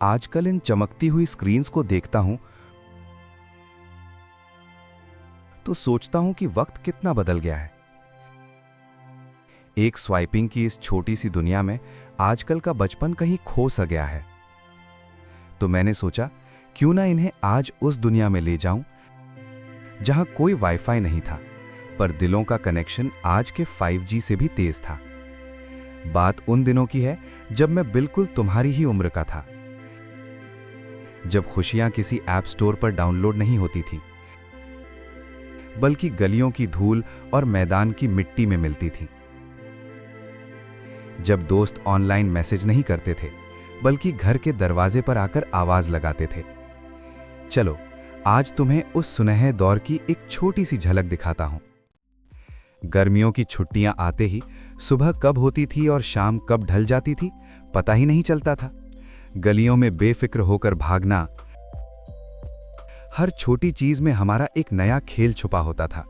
आजकल इन चमकती हुई स्क्रीन्स को देखता हूं तो सोचता हूं कि वक्त कितना बदल गया है। एक स्वाइपिंग की इस छोटी सी दुनिया में आजकल का बचपन कहीं खो सा गया है। तो मैंने सोचा क्यों ना इन्हें आज उस दुनिया में ले जाऊं जहां कोई वाईफाई नहीं था, पर दिलों का कनेक्शन आज के 5G से भी तेज था। बात उन दिनों की है जब मैं बिल्कुल तुम्हारी ही उम्र का था, जब खुशियां किसी ऐप स्टोर पर डाउनलोड नहीं होती थी, बल्कि गलियों की धूल और मैदान की मिट्टी में मिलती थी। जब दोस्त ऑनलाइन मैसेज नहीं करते थे, बल्कि घर के दरवाजे पर आकर आवाज लगाते थे। चलो आज तुम्हें उस सुनहरे दौर की एक छोटी सी झलक दिखाता हूं। गर्मियों की छुट्टियां आते ही सुबह कब होती थी और शाम कब ढल जाती थी पता ही नहीं चलता था। गलियों में बेफिक्र होकर भागना, हर छोटी चीज में हमारा एक नया खेल छुपा होता था।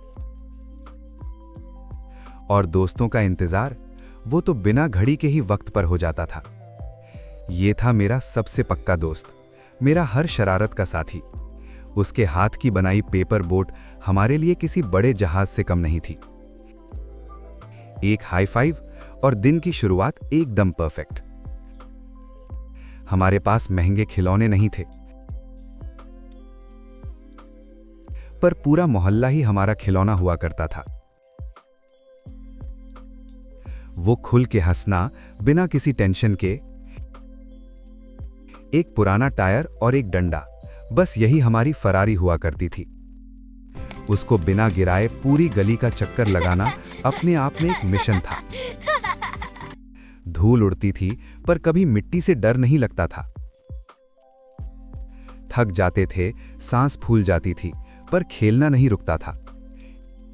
और दोस्तों का इंतजार, वो तो बिना घड़ी के ही वक्त पर हो जाता था। ये था मेरा सबसे पक्का दोस्त, मेरा हर शरारत का साथी। उसके हाथ की बनाई पेपर बोट हमारे लिए किसी बड़े जहाज से कम नहीं थी। एक हाई फाइव और दिन की शुरुआत एकदम परफेक्ट। हमारे पास महंगे खिलौने नहीं थे, पर पूरा मोहल्ला ही हमारा खिलौना हुआ करता था। वो खुल के हंसना बिना किसी टेंशन के, एक पुराना टायर और एक डंडा, बस यही हमारी फरारी हुआ करती थी। उसको बिना गिराए पूरी गली का चक्कर लगाना अपने आप में एक मिशन था। धूल उड़ती थी पर कभी मिट्टी से डर नहीं लगता था। थक जाते थे, सांस फूल जाती थी, पर खेलना नहीं रुकता था।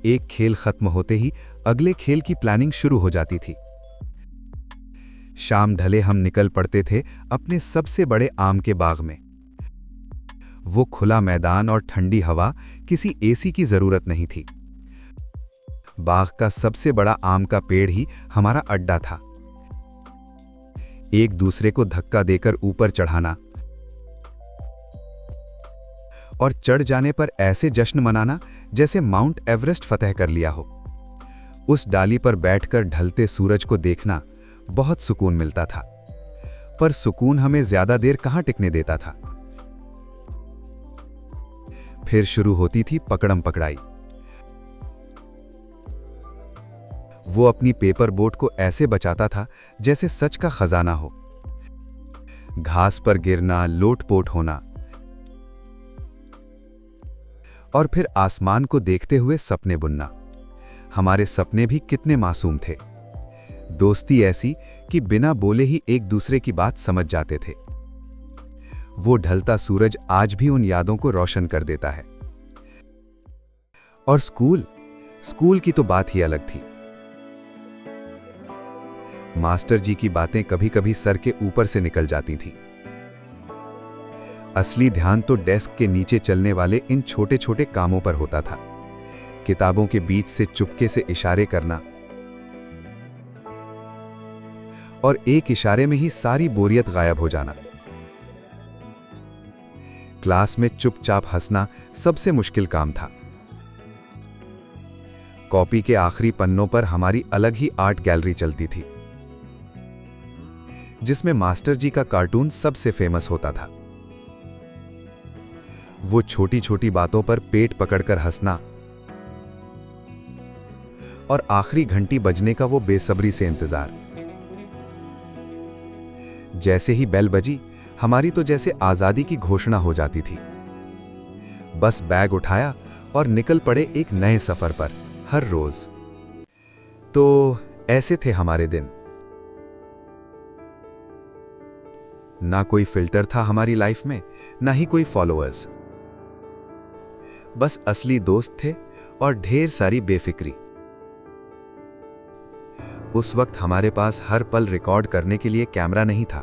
एक खेल खत्म होते ही अगले खेल की प्लानिंग शुरू हो जाती थी। शाम ढले हम निकल पड़ते थे अपने सबसे बड़े आम के बाग में। वो खुला मैदान और ठंडी हवा, किसी एसी की जरूरत नहीं थी। बाग का सबसे बड़ा आम का पेड़ ही हमारा अड्डा था। एक दूसरे को धक्का देकर ऊपर चढ़ाना और चढ़ जाने पर ऐसे जश्न मनाना जैसे माउंट एवरेस्ट फतह कर लिया हो। उस डाली पर बैठकर ढलते सूरज को देखना बहुत सुकून मिलता था, पर सुकून हमें ज्यादा देर कहां टिकने देता था। फिर शुरू होती थी पकड़म पकड़ाई। वो अपनी पेपर बोट को ऐसे बचाता था जैसे सच का खजाना हो। घास पर गिरना, लोटपोट होना, और फिर आसमान को देखते हुए सपने बुनना। हमारे सपने भी कितने मासूम थे। दोस्ती ऐसी कि बिना बोले ही एक दूसरे की बात समझ जाते थे। वो ढलता सूरज आज भी उन यादों को रोशन कर देता है। और स्कूल की तो बात ही अलग थी। मास्टर जी की बातें कभी कभी सर के ऊपर से निकल जाती थी। असली ध्यान तो डेस्क के नीचे चलने वाले इन छोटे छोटे कामों पर होता था। किताबों के बीच से चुपके से इशारे करना, और एक इशारे में ही सारी बोरियत गायब हो जाना। क्लास में चुपचाप हंसना सबसे मुश्किल काम था। कॉपी के आखिरी पन्नों पर हमारी अलग ही आर्ट गैलरी चलती थी, जिसमें मास्टर जी का कार्टून सबसे फेमस होता था। वो छोटी छोटी बातों पर पेट पकड़कर हंसना और आखिरी घंटी बजने का वो बेसब्री से इंतजार। जैसे ही बेल बजी, हमारी तो जैसे आजादी की घोषणा हो जाती थी। बस बैग उठाया और निकल पड़े एक नए सफर पर, हर रोज। तो ऐसे थे हमारे दिन। ना कोई फिल्टर था हमारी लाइफ में, ना ही कोई फॉलोअर्स। बस असली दोस्त थे और ढेर सारी बेफिक्री। उस वक्त हमारे पास हर पल रिकॉर्ड करने के लिए कैमरा नहीं था,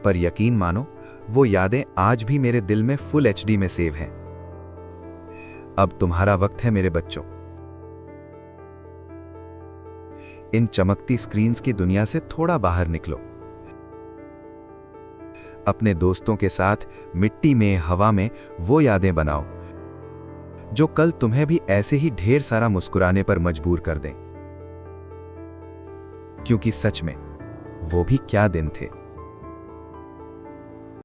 पर यकीन मानो वो यादें आज भी मेरे दिल में फुल एचडी में सेव हैं। अब तुम्हारा वक्त है मेरे बच्चों। इन चमकती स्क्रीन्स की दुनिया से थोड़ा बाहर निकलो। अपने दोस्तों के साथ मिट्टी में, हवा में वो यादें बनाओ जो कल तुम्हें भी ऐसे ही ढेर सारा मुस्कुराने पर मजबूर कर दें। क्योंकि सच में वो भी क्या दिन थे।